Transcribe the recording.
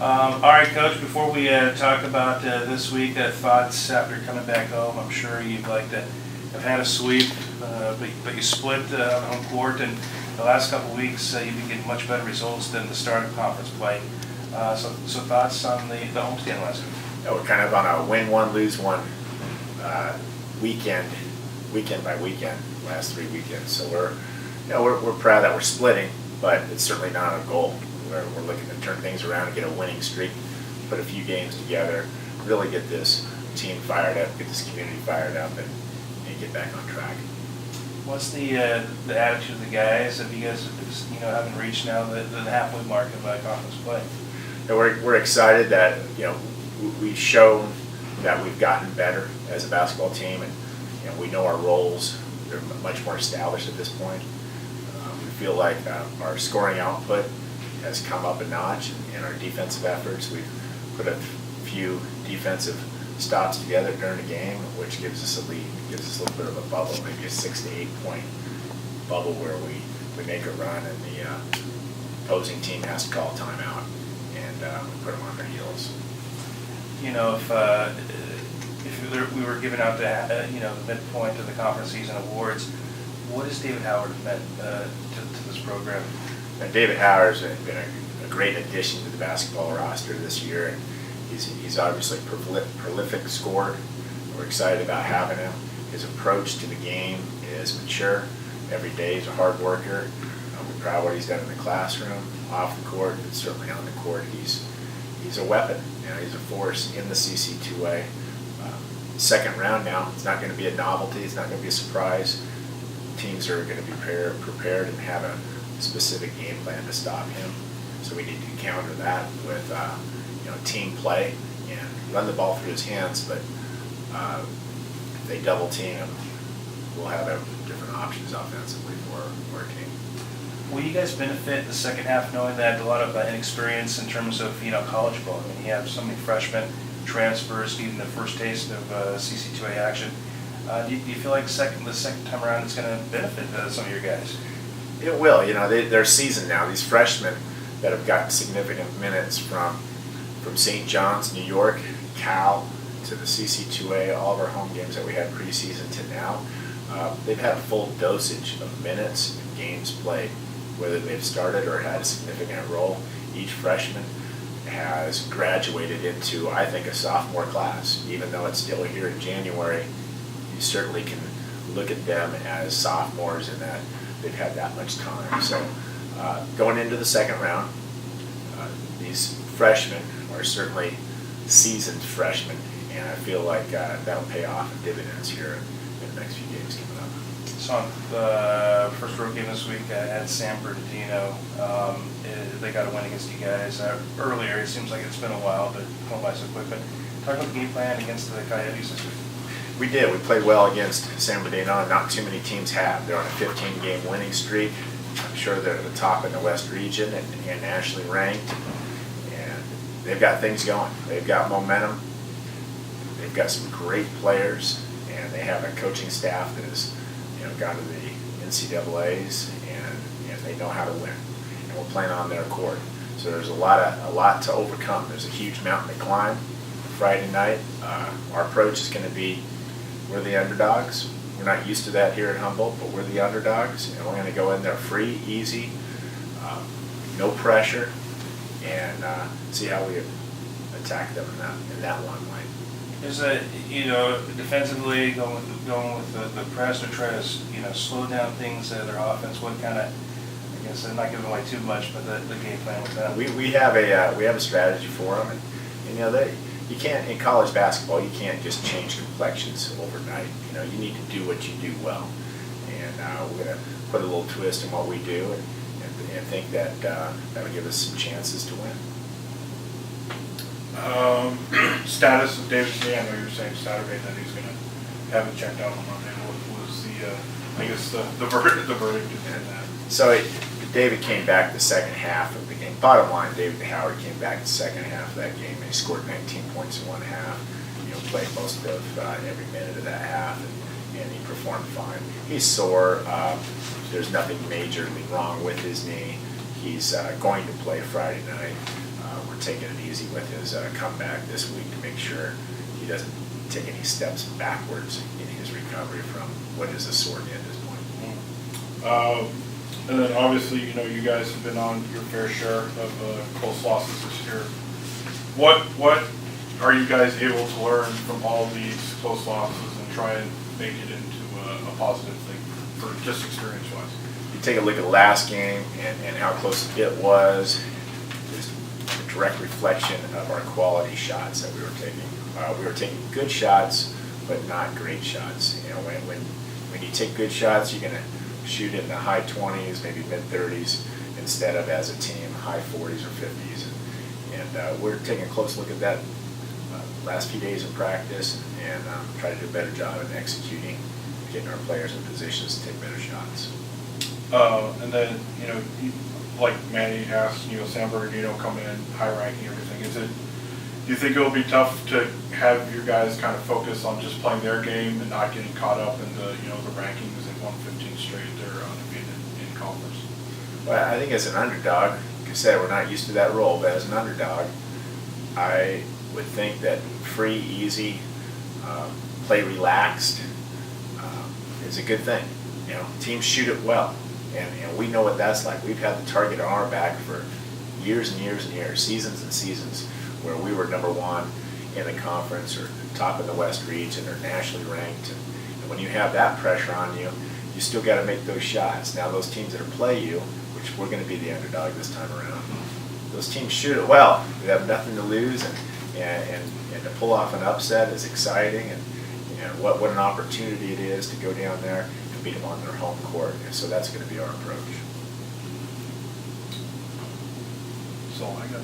All right, Coach, before we talk about this week, thoughts after coming back home. I'm sure you'd like to have had a sweep, but you split on home court, and the last couple of weeks you've been getting much better results than the start of conference play. So thoughts on the homestand last week? Yeah, we're kind of on a win one, lose one weekend by weekend, last 3 weekends. So we're proud that we're splitting, but it's certainly not our goal. We're looking to turn things around and get a winning streak, put a few games together, really get this team fired up, get this community fired up, and get back on track. What's the attitude of the guys? Have you guys haven't reached now the halfway mark of conference play? And we're excited that we've shown that we've gotten better as a basketball team, and we know our roles. They're much more established at this point. We feel like our scoring output has come up a notch in our defensive efforts. We've put a few defensive stops together during the game, which gives us a lead, gives us a little bit of a bubble, maybe a 6 to 8 point bubble where we make a run and the opposing team has to call timeout, and we put them on their heels. If we were giving out the midpoint of the conference season awards, what has David Howard meant to this program? And David Howard's been a great addition to the basketball roster this year, and he's obviously a prolific scorer. We're excited about having him. His approach to the game is mature. Every day he's a hard worker. We're proud of what he's done in the classroom, off the court, and certainly on the court. He's a weapon. He's a force in the CC2A. Second round now. It's not going to be a novelty. It's not going to be a surprise. Teams are going to be prepared and have a specific game plan to stop him. So we need to counter that with team play and run the ball through his hands. But if they double team him, we'll have different options offensively for our team. Will you guys benefit the second half knowing that a lot of inexperience in terms of college ball? I mean, you have so many freshmen, transfers, getting the first taste of CC2A action. Do you feel like the second time around it's going to benefit some of your guys? It will. They're seasoned now. These freshmen that have gotten significant minutes from St. John's, New York, Cal, to the CC2A, all of our home games that we had preseason to now, they've had a full dosage of minutes and games played, whether they've started or had a significant role. Each freshman has graduated into, I think, a sophomore class. Even though it's still here in January, you certainly can look at them as sophomores in that they've had that much time. So going into the second round, these freshmen are certainly seasoned freshmen, and I feel like that'll pay off in dividends here in the next few games coming up. So on the first road game this week at San Bernardino, they got a win against you guys earlier. It seems like it's been a while, but going by so quick. But talk about the game plan against the Coyotes this week. We did. We played well against San Bernardino, and not too many teams have. They're on a 15-game winning streak. I'm sure they're at the top in the West region and nationally ranked. And they've got things going. They've got momentum. They've got some great players, and they have a coaching staff that has gone to the NCAAs, and they know how to win. And we're playing on their court. So there's a lot to overcome. There's a huge mountain to climb. Friday night, our approach is going to be, we're the underdogs. We're not used to that here at Humboldt, but we're the underdogs, and we're going to go in there free, easy, no pressure, and see how we attack them in that limelight. Is it defensively going with the press or try to slow down things their offense? What kind of, I guess I'm not giving away too much, but the game plan with that. We have a strategy for them, and you can't, in college basketball, you can't just change complexions overnight. You need to do what you do well. And we're going to put a little twist in what we do and think that that'll give us some chances to win. Status of David's knee, I know you were saying Saturday that he's going to have it checked out on Monday. What was the verdict in that? So David came back the second half of the game. Bottom line, David Howard came back the second half of that game. He scored 19 points in one half. Played most of every minute of that half, and he performed fine. He's sore. There's nothing majorly wrong with his knee. He's going to play Friday night. We're we're taking it easy with his comeback this week to make sure he doesn't take any steps backwards in his recovery from what is a sore knee at this point. And then obviously, you guys have been on your fair share of close losses this year. What are you guys able to learn from all these close losses and try and make it into a positive thing for just experience-wise? You take a look at the last game and how close it was, just a direct reflection of our quality shots that we were taking. We were taking good shots, but not great shots. When you take good shots, you're going to shoot in the high 20s, maybe mid 30s, instead of as a team high 40s or 50s. And we're taking a close look at that last few days of practice and try to do a better job in executing, getting our players in positions to take better shots. And then, like Manny asked, Sandberg, coming in, high ranking, everything. Do you think it'll be tough to have your guys kind of focus on just playing their game and not getting caught up in the rankings at 115 straight? They're undefeated in conference. Well, I think as an underdog, like I said, we're not used to that role, but as an underdog, I would think that free, easy, play relaxed is a good thing. Teams shoot it well, and we know what that's like. We've had the target on our back for years and years and years, seasons and seasons, where we were number one in the conference or top of the West region or nationally ranked. And when you have that pressure on you, you still got to make those shots. Now those teams that play you, which we're going to be the underdog this time around, those teams shoot it well. We have nothing to lose, and to pull off an upset is exciting, and what an opportunity it is to go down there and beat them on their home court. And so that's going to be our approach. So I got.